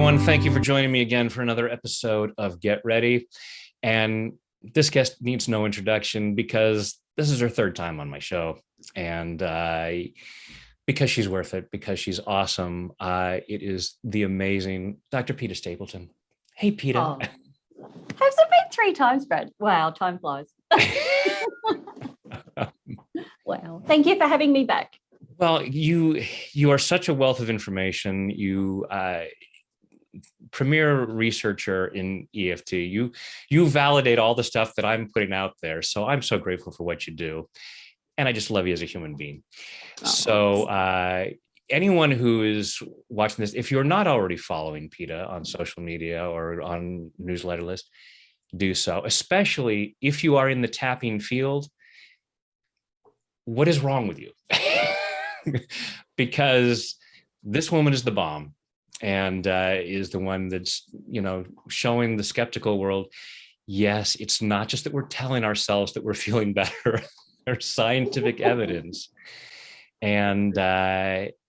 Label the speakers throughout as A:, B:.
A: everyone. Thank you for joining me again for another episode of Get Ready. And this guest needs no introduction because this is her third time on my show. And because she's worth it, because she's awesome, it is the amazing Dr. Peta Stapleton. Hey, Peta.
B: Oh. Has it been 3 times, Brad? Wow, time flies. Wow. Thank you for having me back.
A: Well, you are such a wealth of information. You premier researcher in EFT. You validate all the stuff that I'm putting out there. So I'm so grateful for what you do. And I just love you as a human being. Oh, so anyone who is watching this, if you're not already following Peta on social media or on newsletter list, do so, especially if you are in the tapping field. What is wrong with you? Because this woman is the bomb and is the one that's, showing the skeptical world. Yes, it's not just that we're telling ourselves that we're feeling better. There's scientific evidence. And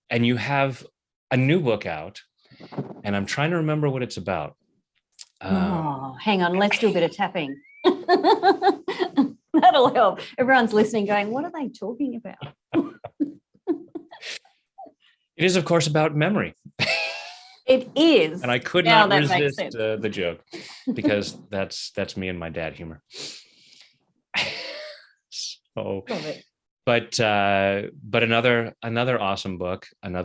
A: you have a new book out, and I'm trying to remember what it's about.
B: Hang on, let's do a bit of tapping. That'll help. Everyone's listening going, what are they talking about?
A: It is, of course, about memory.
B: It is.
A: And I could not resist the joke because that's me and my dad humor. So, but another awesome book, and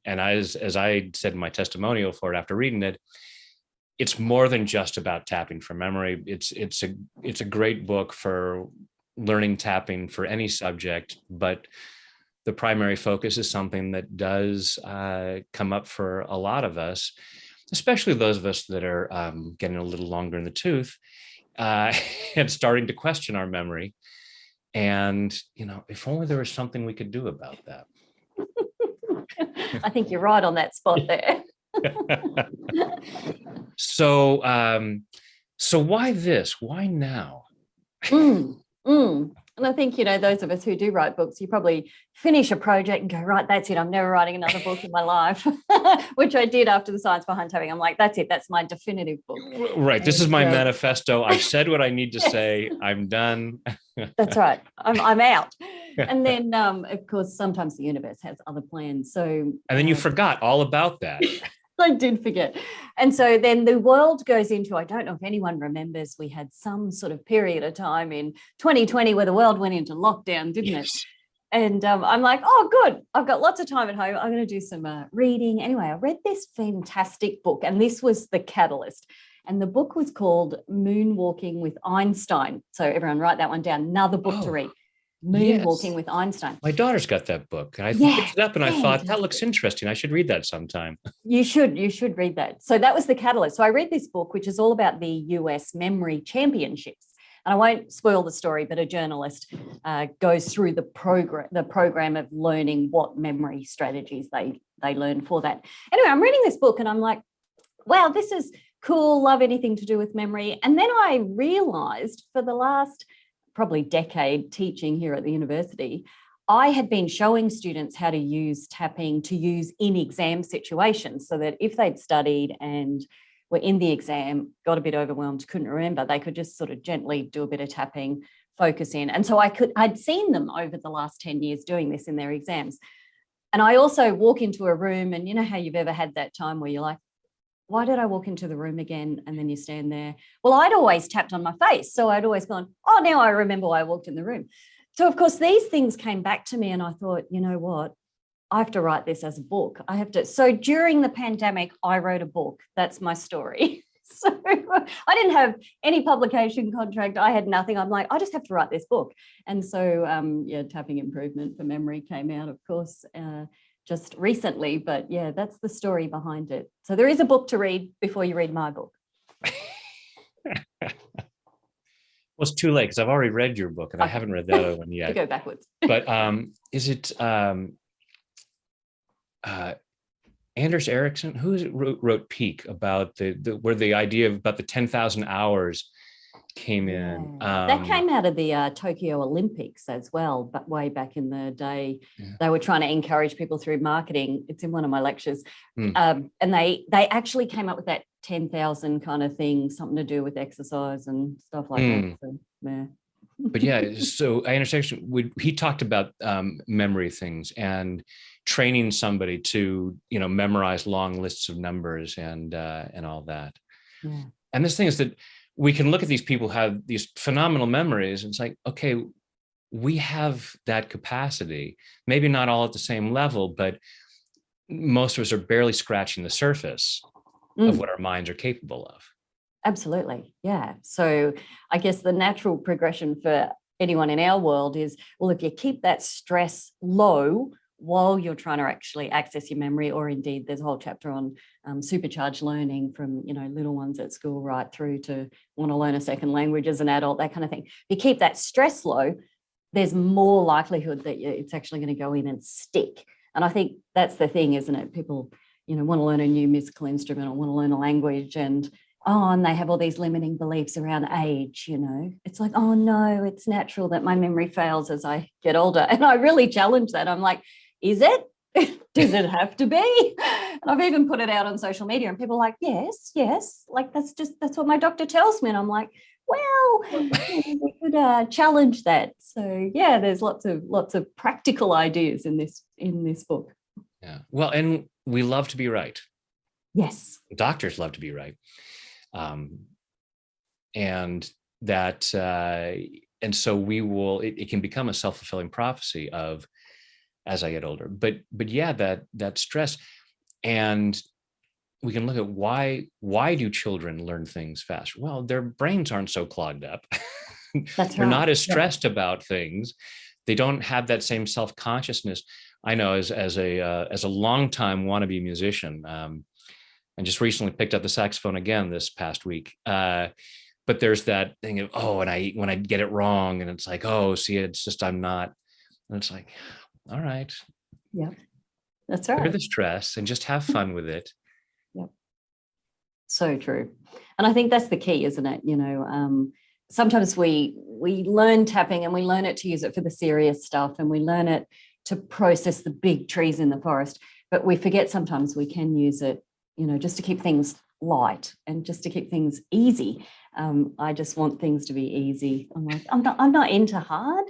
A: as I said in my testimonial for it after reading it, it's more than just about tapping for memory. It's a great book for learning tapping for any subject, but the primary focus is something that does come up for a lot of us, especially those of us that are getting a little longer in the tooth and starting to question our memory. And, if only there was something we could do about that.
B: I think you're right on that spot there.
A: So why this? Why now?
B: And I think, those of us who do write books, you probably finish a project and go, right, that's it. I'm never writing another book in my life, which I did after the Science Behind Tapping. I'm like, that's it. That's my definitive book.
A: Right. This is my manifesto. I've said what I need to say. I'm done.
B: That's right. I'm out. And then, of course, sometimes the universe has other plans. And
A: then you forgot all about that.
B: I did forget. And so then the world goes into, I don't know if anyone remembers, we had some sort of period of time in 2020 where the world went into lockdown, didn't it? And I'm like, oh, good. I've got lots of time at home. I'm going to do some reading. Anyway, I read this fantastic book, and this was the catalyst. And the book was called Moonwalking with Einstein. So everyone write that one down. Another book to read. Moonwalking with Einstein.
A: My daughter's got that book, and I picked it up and I thought, that looks interesting. I should read that sometime. You should
B: read that. So that was the catalyst. So I read this book, which is all about the US Memory Championships. And I won't spoil the story, but a journalist goes through the program of learning what memory strategies they learn for that. Anyway, I'm reading this book and I'm like, wow, this is cool. Love anything to do with memory. And then I realized for the last probably decade teaching here at the university, I had been showing students how to use tapping to use in exam situations, so that if they'd studied and were in the exam, got a bit overwhelmed, couldn't remember, they could just sort of gently do a bit of tapping, focus in. And so I'd seen them over the last 10 years doing this in their exams. And I also walk into a room, and you know how you've ever had that time where you're like, why did I walk into the room again? And then you stand there. Well, I'd always tapped on my face. So I'd always gone, oh, now I remember why I walked in the room. So, of course, these things came back to me and I thought, you know what? I have to write this as a book. So during the pandemic, I wrote a book. That's my story. So I didn't have any publication contract. I had nothing. I'm like, I just have to write this book. And so, Tapping Improvement for Memory came out, of course, just recently, but that's the story behind it. So there is a book to read before you read my book.
A: Well, it's too late because I've already read your book and I haven't read the other one yet.
B: To go backwards.
A: But is it Anders Ericsson? Who is it wrote Peak about where the idea about the 10,000 hours came in.
B: That came out of the Tokyo Olympics as well, but way back in the day. They were trying to encourage people through marketing. It's in one of my lectures. And they actually came up with that 10,000 kind of thing, something to do with exercise and stuff like that. So, yeah.
A: But yeah, so I understand. He talked about memory things and training somebody to, memorize long lists of numbers and all that.
B: Yeah.
A: And this thing is that we can look at these people who have these phenomenal memories, and it's like, okay, we have that capacity, maybe not all at the same level, but most of us are barely scratching the surface of what our minds are capable of.
B: Absolutely. Yeah. So I guess the natural progression for anyone in our world is, well, if you keep that stress low while you're trying to actually access your memory, or indeed there's a whole chapter on supercharged learning from, little ones at school right through to want to learn a second language as an adult, that kind of thing. If you keep that stress low, there's more likelihood that it's actually going to go in and stick. And I think that's the thing, isn't it? People, want to learn a new musical instrument or want to learn a language, and they have all these limiting beliefs around age, It's like, oh no, it's natural that my memory fails as I get older. And I really challenge that. I'm like, is it? Does it have to be? And I've even put it out on social media, and people are like, yes. Like, that's what my doctor tells me. And I'm like, well, we could challenge that. So yeah, there's lots of practical ideas in this book.
A: Yeah. Well, and we love to be right.
B: Yes.
A: Doctors love to be right. And that, and so we will, it can become a self-fulfilling prophecy of, as I get older, but yeah, that stress. And we can look at why do children learn things faster? Well, their brains aren't so clogged up. They're not as stressed about things. They don't have that same self-consciousness. I know as a longtime wannabe musician, and just recently picked up the saxophone again this past week. But there's that thing of, when I get it wrong, and it's like, see, it's just, I'm not, and it's like, all right.
B: Yeah, that's right.
A: Clear the stress and just have fun with it.
B: Yep. So true. And I think that's the key, isn't it? Sometimes we learn tapping, and we learn it to use it for the serious stuff, and we learn it to process the big trees in the forest, but we forget sometimes we can use it, just to keep things light and just to keep things easy. I just want things to be easy. I'm like, I'm not into hard.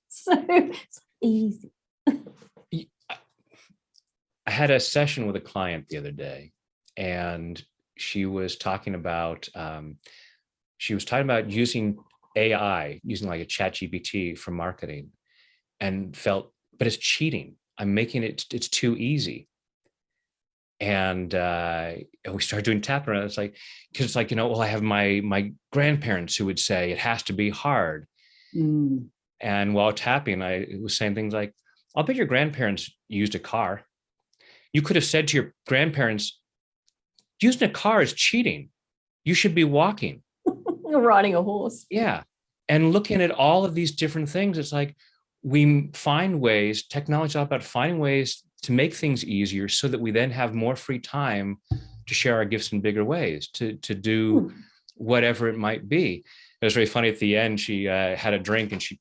B: So it's easy.
A: I had a session with a client the other day, and she was talking about using AI, using like a ChatGPT for marketing, and felt, but it's cheating. I'm making it's too easy. And we started doing tap around. It's like, because it's like, I have my grandparents who would say it has to be hard. And while tapping, I was saying things like, I'll bet your grandparents used a car. You could have said to your grandparents, using a car is cheating. You should be walking.
B: You're riding a horse.
A: Yeah. And looking at all of these different things, it's like we find ways, technology is all about finding ways to make things easier so that we then have more free time to share our gifts in bigger ways, to do whatever it might be. It was very funny at the end. She had a drink, and she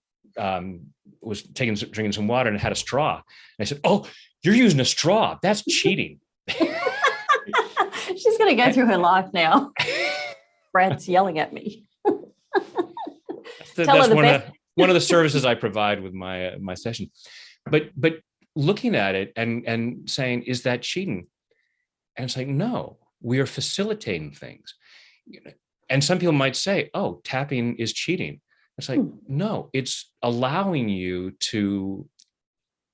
A: was drinking some water and had a straw. And I said, "Oh, you're using a straw. That's cheating."
B: She's going to go through her life now. Brad's yelling at me.
A: That's one of the services I provide with my session. But looking at it and saying, is that cheating? And it's like, no, we are facilitating things. And some people might say, oh, tapping is cheating. It's like, no, it's allowing you to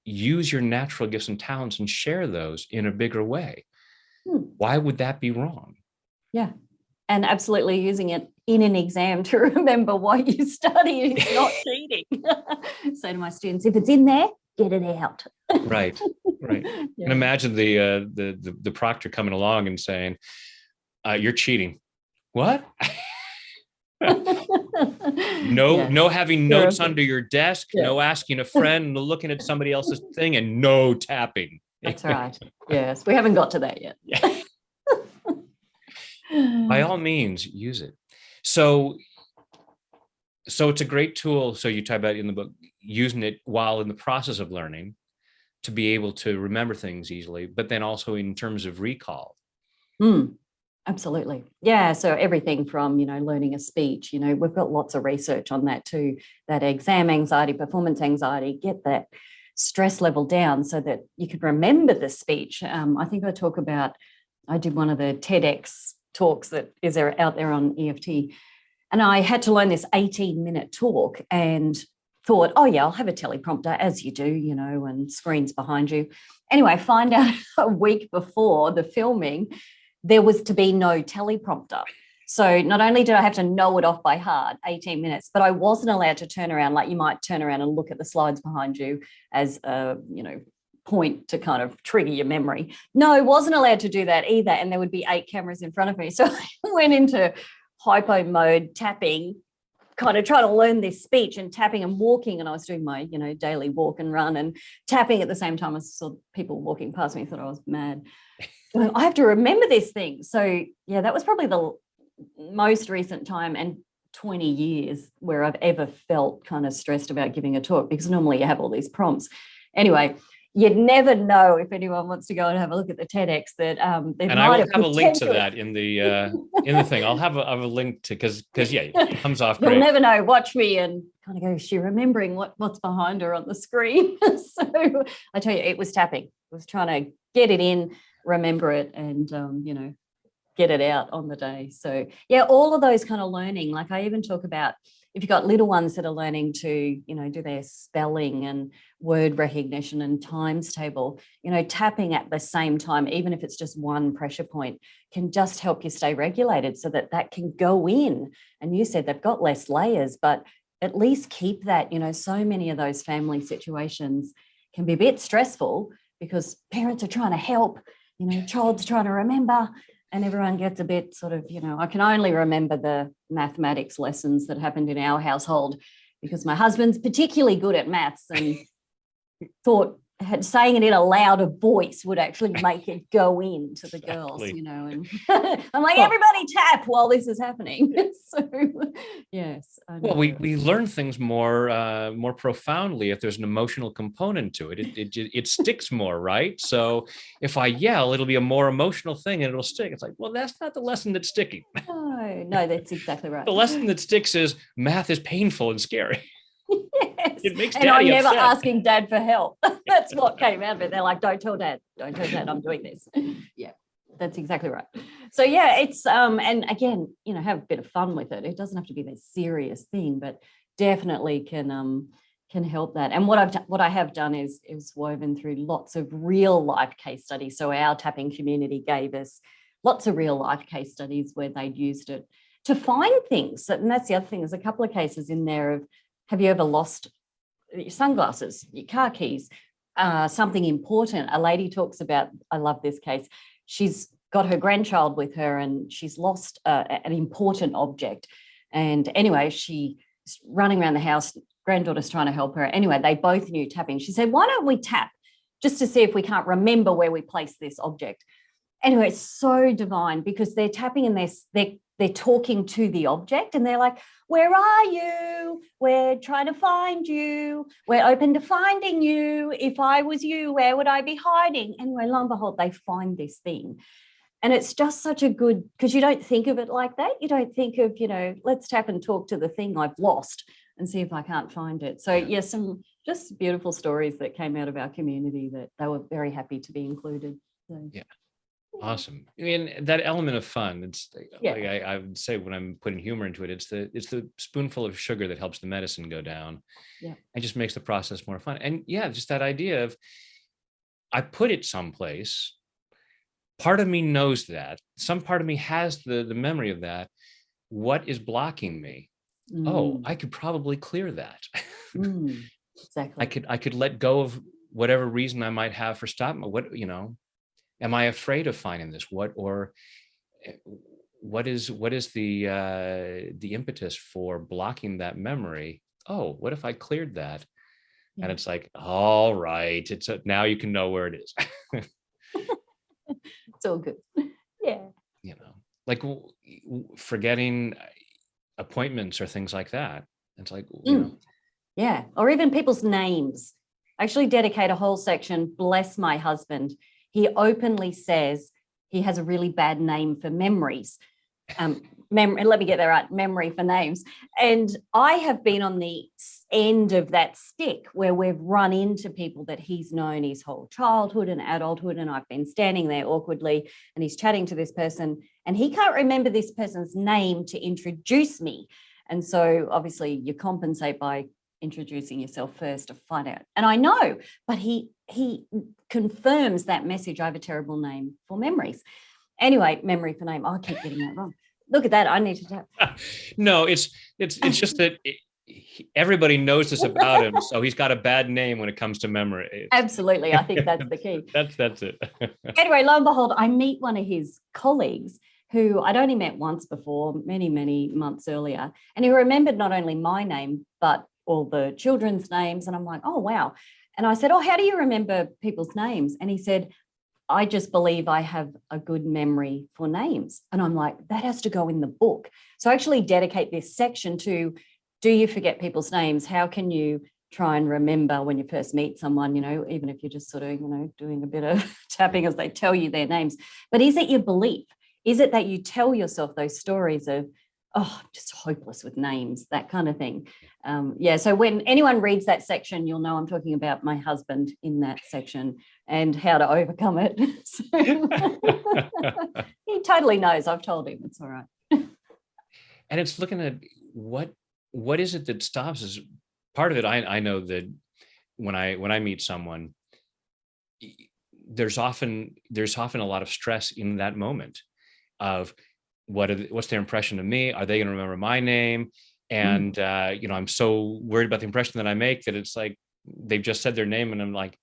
A: use your natural gifts and talents and share those in a bigger way. Why would that be wrong?
B: Yeah. And absolutely using it in an exam to remember what you studied is not cheating. Say to my students, if it's in there, get it out.
A: Right. Yeah. And imagine the proctor coming along and saying, you're cheating. What? No having notes under your desk, no asking a friend, no looking at somebody else's thing, and no tapping.
B: That's right. Yes, we haven't got to that yet.
A: By all means, use it. So So it's a great tool. So you talk about in the book, using it while in the process of learning to be able to remember things easily, but then also in terms of recall.
B: Absolutely. Yeah. So everything from, learning a speech, we've got lots of research on that too, that exam anxiety, performance anxiety, get that stress level down so that you can remember the speech. I think I did one of the TEDx talks that is out there on EFT, and I had to learn this 18-minute talk and thought, oh yeah, I'll have a teleprompter, as you do, and screens behind you. Anyway, find out a week before the filming, there was to be no teleprompter. So not only did I have to know it off by heart, 18 minutes, but I wasn't allowed to turn around, like you might turn around and look at the slides behind you as a, point to kind of trigger your memory. No, I wasn't allowed to do that either. And there would be 8 cameras in front of me. So I went into hypo mode, tapping, kind of trying to learn this speech and tapping and walking. And I was doing my, daily walk and run and tapping at the same time. I saw people walking past me, thought I was mad. I have to remember this thing. So yeah, that was probably the most recent time and 20 years where I've ever felt kind of stressed about giving a talk, because normally you have all these prompts. Anyway, you'd never know if anyone wants to go and have a look at the TEDx that
A: and I will have a link to that in the thing. I'll have a link to, because yeah, it comes off great.
B: You'll never know. Watch me and kind of go, is she remembering what's behind her on the screen? So I tell you, it was tapping. I was trying to get it in, remember it, and get it out on the day. So yeah, all of those kind of learning, like I even talk about, if you've got little ones that are learning to, do their spelling and word recognition and times table, tapping at the same time, even if it's just one pressure point, can just help you stay regulated so that can go in. And you said they've got less layers, but at least keep that, so many of those family situations can be a bit stressful because parents are trying to help, child's trying to remember, and everyone gets a bit sort of, I can only remember the mathematics lessons that happened in our household because my husband's particularly good at maths and thought saying it in a louder voice would actually make it go into the girls, and I'm like, everybody tap while this is happening. So yes.
A: Well, we learn things more profoundly if there's an emotional component to it. It sticks more, right? So if I yell, it'll be a more emotional thing and it'll stick. It's like, well, that's not the lesson that's sticking.
B: No, that's exactly right.
A: The lesson that sticks is math is painful and scary.
B: Yes.
A: It makes
B: and I'm
A: Daddy
B: never
A: upset.
B: asking Dad for help. That's what came out of it. They're like, don't tell Dad, I'm doing this. Yeah, that's exactly right. So yeah, it's and again, have a bit of fun with it. It doesn't have to be this serious thing, but definitely can help that. And what I have done is woven through lots of real life case studies. So our tapping community gave us lots of real life case studies where they'd used it to find things. And that's the other thing. There's a couple of cases in there of, have you ever lost your sunglasses, your car keys, something important? A lady talks about, I love this case, she's got her grandchild with her and she's lost an important object. And anyway, she's running around the house, granddaughter's trying to help her. Anyway, they both knew tapping. She said, why don't we tap just to see if we can't remember where we placed this object? Anyway, it's so divine because they're tapping and they're talking to the object and they're like, where are you? We're trying to find you. We're open to finding you. If I was you, where would I be hiding? Anyway, lo and behold, they find this thing. And it's just such a good, because you don't think of it like that. You don't think of, let's tap and talk to the thing I've lost and see if I can't find it. So yes, some just beautiful stories that came out of our community that they were very happy to be included. So.
A: Yeah. Awesome. I mean, that element of fun, it's like I would say when I'm putting humor into it, it's the spoonful of sugar that helps the medicine go down.
B: Yeah.
A: And just makes the process more fun. And yeah, just that idea of, I put it someplace, part of me knows that, some part of me has the memory of that. What is blocking me? Oh, I could probably clear that.
B: Exactly.
A: I could let go of whatever reason I might have for stopping. Am I afraid of finding this? What is the impetus for blocking that memory? Oh, what if I cleared that? Yeah. And it's like, all right, now you can know where it is.
B: It's all good. Yeah.
A: Like forgetting appointments or things like that. It's like,
B: Yeah. Or even people's names. I actually dedicate a whole section, bless my husband. He openly says he has a really bad name for memories. Let me get that right, memory for names. And I have been on the end of that stick where we've run into people that he's known his whole childhood and adulthood, and I've been standing there awkwardly and he's chatting to this person and he can't remember this person's name to introduce me. And so obviously you compensate by introducing yourself first to find out. And I know, but he confirms that message. I have a terrible name for memories. Anyway, memory for name. Oh, I keep getting that wrong. Look at that. I need to tap.
A: No, it's just that everybody knows this about him. So he's got a bad name when it comes to memory.
B: Absolutely. I think that's the key.
A: That's it.
B: Anyway, lo and behold, I meet one of his colleagues who I'd only met once before, many, many months earlier. And he remembered not only my name, but all the children's names. And I'm like, oh, wow. And I said, oh, how do you remember people's names? And he said, I just believe I have a good memory for names. And I'm like, that has to go in the book. So I actually dedicate this section to, do you forget people's names? How can you try and remember when you first meet someone, even if you're just sort of, doing a bit of tapping as they tell you their names. But is it your belief? Is it that you tell yourself those stories of, oh, I'm just hopeless with names, that kind of thing? So when anyone reads that section, you'll know I'm talking about my husband in that section and how to overcome it. So, he totally knows. I've told him it's all right.
A: And it's looking at what is it that stops us. Part of it, I know that when I meet someone, there's often a lot of stress in that moment of what's their impression of me? Are they going to remember my name? And I'm so worried about the impression that I make that it's like they've just said their name and I'm like,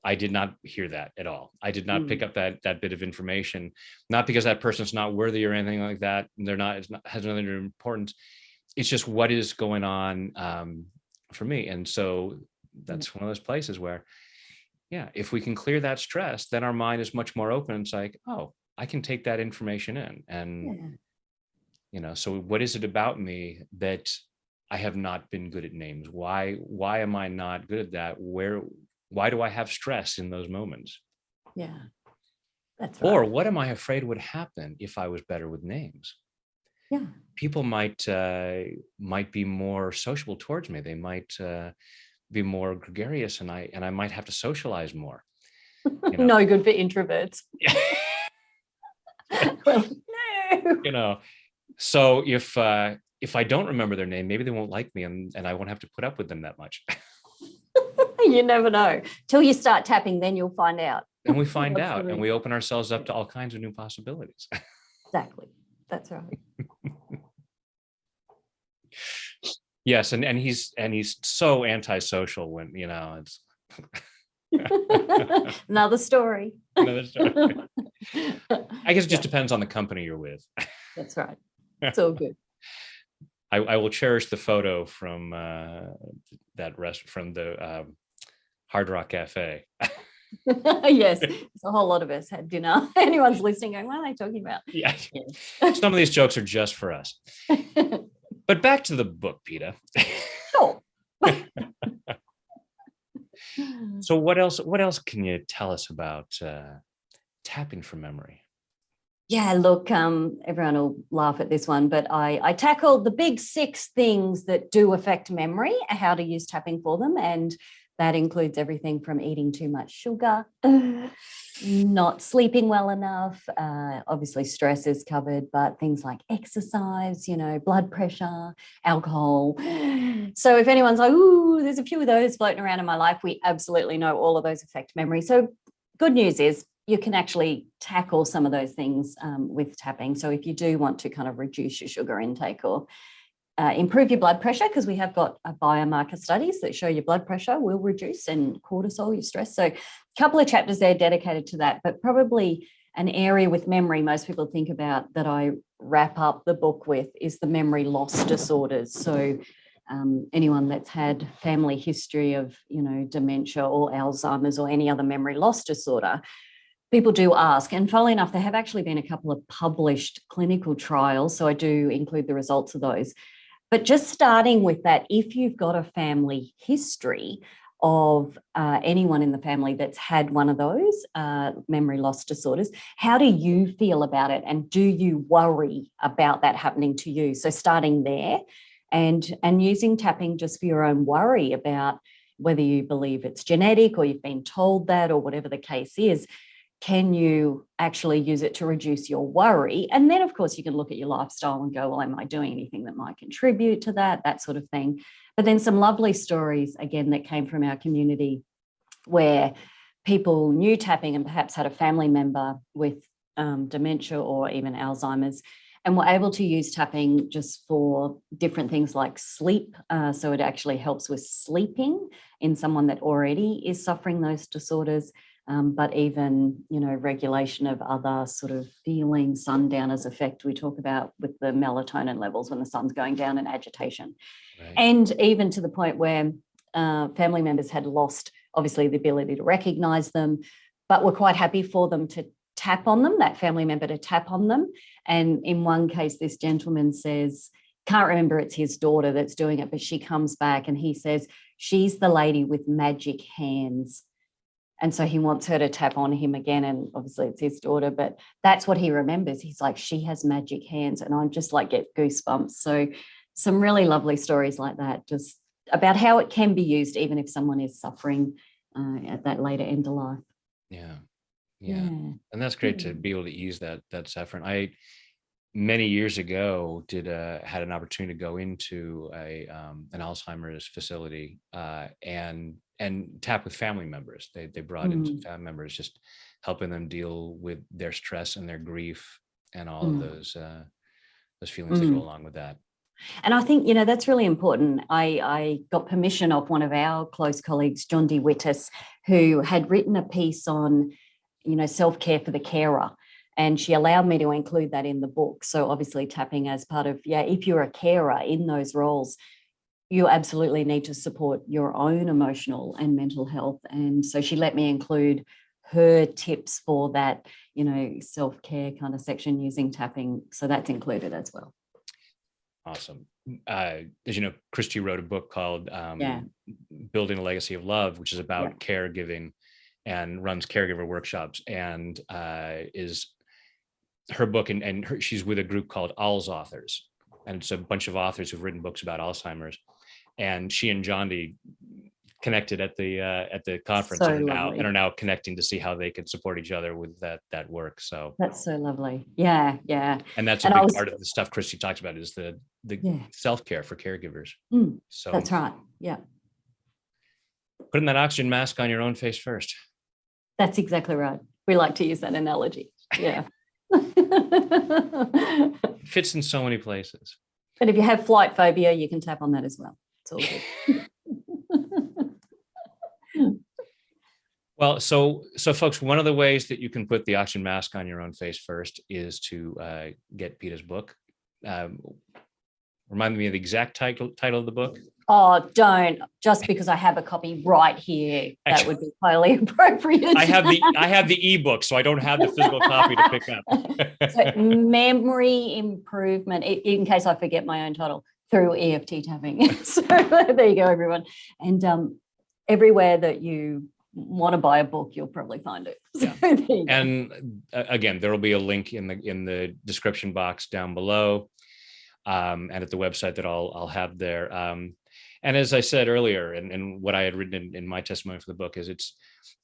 A: I did not hear that at all. I did not pick up that bit of information, not because that person's not worthy or anything like that. They're not, has nothing to do with importance. It's just what is going on for me. And so that's one of those places where, if we can clear that stress, then our mind is much more open. It's like, oh, I can take that information in. And, so what is it about me that I have not been good at names? Why am I not good at that? Why do I have stress in those moments?
B: Yeah, that's right.
A: Or what am I afraid would happen if I was better with names?
B: Yeah. People
A: might be more sociable towards me. They might be more gregarious and I might have to socialize more.
B: No good for introverts. Well, no.
A: So if I don't remember their name, maybe they won't like me and I won't have to put up with them that much.
B: You never know. Till you start tapping, then you'll find out.
A: And we find out and we open ourselves up to all kinds of new possibilities.
B: Exactly. That's right.
A: Yes, and he's so antisocial when it's
B: Another story.
A: I guess it just depends on the company you're with.
B: That's right. It's all good.
A: I will cherish the photo from from the Hard Rock Cafe.
B: Yes, a whole lot of us had dinner. Anyone's listening going, what are they talking about?
A: Yeah. Some of these jokes are just for us. But back to the book, Peta.
B: Sure.
A: So what else can you tell us about tapping from memory?
B: Yeah, look, everyone will laugh at this one, but I tackled the big 6 things that do affect memory, how to use tapping for them. And that includes everything from eating too much sugar, not sleeping well enough. Obviously, stress is covered, but things like exercise, blood pressure, alcohol. So if anyone's like, ooh, there's a few of those floating around in my life, we absolutely know all of those affect memory. So good news is you can actually tackle some of those things with tapping. So if you do want to kind of reduce your sugar intake or improve your blood pressure, because we have got biomarker studies that show your blood pressure will reduce and cortisol, your stress. So a couple of chapters there dedicated to that, but probably an area with memory most people think about that I wrap up the book with is the memory loss disorders. So anyone that's had family history of, dementia or Alzheimer's or any other memory loss disorder, people do ask, and funnily enough, there have actually been a couple of published clinical trials, so I do include the results of those, But just starting with that, if you've got a family history of anyone in the family that's had one of those memory loss disorders, how do you feel about it? And do you worry about that happening to you? So starting there and using tapping just for your own worry about whether you believe it's genetic or you've been told that or whatever the case is, can you actually use it to reduce your worry? And then, of course, you can look at your lifestyle and go, well, am I doing anything that might contribute to that sort of thing. But then some lovely stories, again, that came from our community where people knew tapping and perhaps had a family member with dementia or even Alzheimer's and were able to use tapping just for different things like sleep. So it actually helps with sleeping in someone that already is suffering those disorders. But even, regulation of other sort of feelings, sundowners effect we talk about with the melatonin levels when the sun's going down and agitation. Right. And even to the point where family members had lost, obviously, the ability to recognize them, but were quite happy for them to tap on them, that family member to tap on them. And in one case, this gentleman says, can't remember, it's his daughter that's doing it, but she comes back and he says, she's the lady with magic hands. And so he wants her to tap on him again. And obviously it's his daughter, but that's what he remembers. He's like, she has magic hands. And I'm just like, get goosebumps. So some really lovely stories like that, just about how it can be used, even if someone is suffering at that later end of life.
A: Yeah. And that's great to be able to ease that suffering. I, many years ago, had an opportunity to go into an Alzheimer's facility and tap with family members. They brought in some family members, just helping them deal with their stress and their grief and all of those feelings that go along with that.
B: And I think, that's really important. I got permission of one of our close colleagues, John D. Wittis, who had written a piece on, self-care for the carer. And she allowed me to include that in the book. So obviously tapping as part of, if you're a carer in those roles, you absolutely need to support your own emotional and mental health. And so she let me include her tips for that, self-care kind of section using tapping. So that's included as well.
A: Awesome. As you know, Christy wrote a book called Building a Legacy of Love, which is about caregiving and runs caregiver workshops, and is her book. And she's with a group called Alz Authors. And it's a bunch of authors who've written books about Alzheimer's. And she and John D connected at the conference and are now connecting to see how they could support each other with that work. So
B: that's so lovely. Yeah.
A: And that's a big part of the stuff Christy talks about is the self-care for caregivers.
B: So that's right. Yeah.
A: Putting that oxygen mask on your own face first.
B: That's exactly right. We like to use that analogy. Yeah.
A: Fits in so many places.
B: But if you have flight phobia, you can tap on that as well. It's all good.
A: Well, so folks, one of the ways that you can put the oxygen mask on your own face first is to get Peta's book. Remind me of the exact title of the book.
B: Oh, don't. Just because I have a copy right here, that would be totally appropriate.
A: I have the ebook, so I don't have the physical copy to pick up.
B: So, memory improvement, in case I forget my own title, through EFT tapping. So there you go, everyone. And everywhere that you want to buy a book, you'll probably find it. So
A: and again, there will be a link in the description box down below, and at the website that I'll have there. And as I said earlier, and what I had written in my testimony for the book is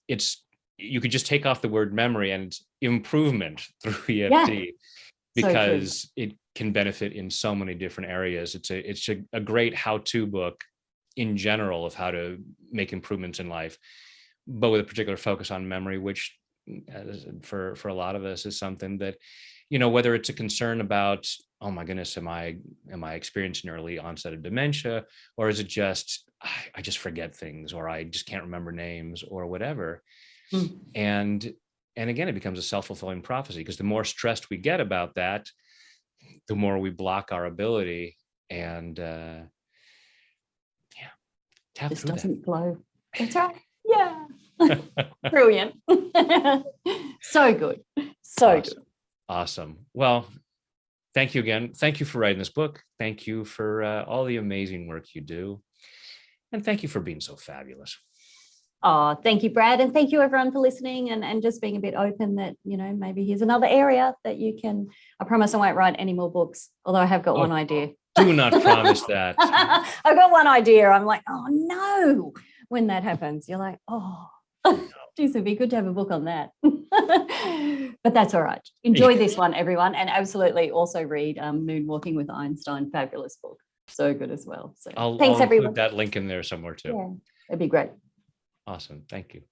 A: it's you could just take off the word memory and it's improvement through EFT, because it can benefit in so many different areas. It's a great how-to book in general of how to make improvements in life, but with a particular focus on memory, which for a lot of us is something that, whether it's a concern about, oh my goodness, am I experiencing early onset of dementia, or is it just, I just forget things, or I just can't remember names or whatever. And again, it becomes a self-fulfilling prophecy, because the more stressed we get about that, the more we block our ability, and tap
B: this
A: through
B: doesn't
A: that.
B: flow. That's right. Yeah. Brilliant. So good. So
A: Awesome.
B: good.
A: Awesome. Well, thank you again. Thank you for writing this book. Thank you for all the amazing work you do. And thank you for being so fabulous.
B: Oh, thank you, Brad. And thank you everyone for listening and just being a bit open that, maybe here's another area that you can, I promise I won't write any more books, although I have got one idea.
A: Do not promise that.
B: I've got one idea. I'm like, oh no, when that happens, you're like, oh, geez, it'd be good to have a book on that. But that's all right. Enjoy this one, everyone. And absolutely also read Moonwalking with Einstein. Fabulous book. So good as well. So
A: I'll
B: thanks, everyone.
A: include that link in there somewhere too.
B: Yeah, it'd be great.
A: Awesome. Thank you.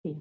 B: Yeah.